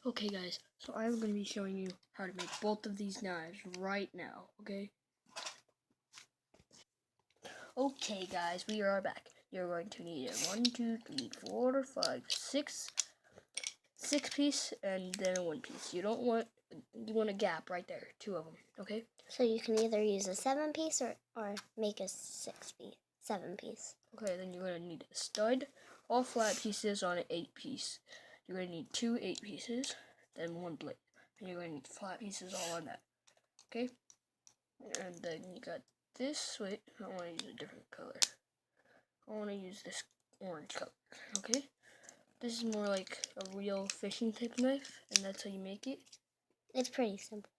Okay guys, so I'm going to be showing you how to make both of these knives right now, okay? Okay guys, we are back. You're going to need a 1, 2, 3, 4, 5, 6 piece and then a 1 piece. You want a gap right there, 2 of them, okay? So you can either use a 7 piece or make a 6 piece, 7 piece. Okay, then you're going to need a stud, all flat pieces on an 8 piece. You're going to need 2 8 pieces, then 1 blade. And you're going to need flat pieces all on that, okay? And then you got this. Wait, I want to use a different color. I want to use this orange color, okay? This is more like a real fishing type knife, and that's how you make it. It's pretty simple.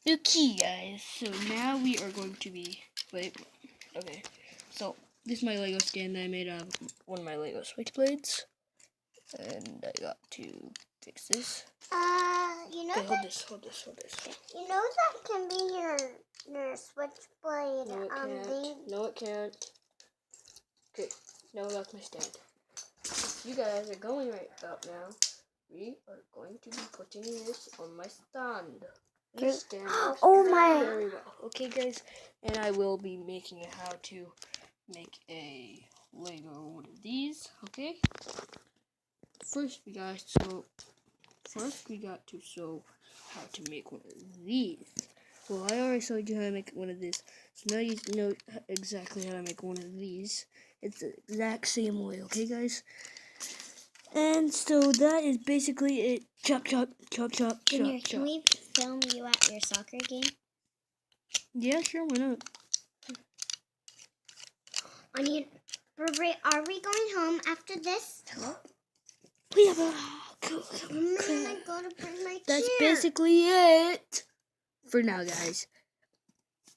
Okay, guys, so now we are going to be, okay, so this is my Lego stand that I made out of one of my Lego switchblades, and I got to fix this. You know Okay, hold this. You know that can be your switchblade. No, it can't. No, it can't. Okay, now that's my stand. If you guys are going right about now, we are going to be putting this on my stand. This stand Oh my! very well. Okay, guys, and I will be making how to make a Lego one of these. Okay. First, we got to show how to make one of these. Well, I already showed you how to make one of these, so now you know exactly how to make one of these. It's the exact same way, okay, guys? And so that is basically it. Chop, chop, chop, chop, Junior, chop, can we film you at your soccer game? Yeah, sure, why not? Are we going home after this? No. We have a... I gotta bring my That's chair. basically it for now, guys.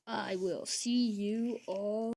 I will see you all.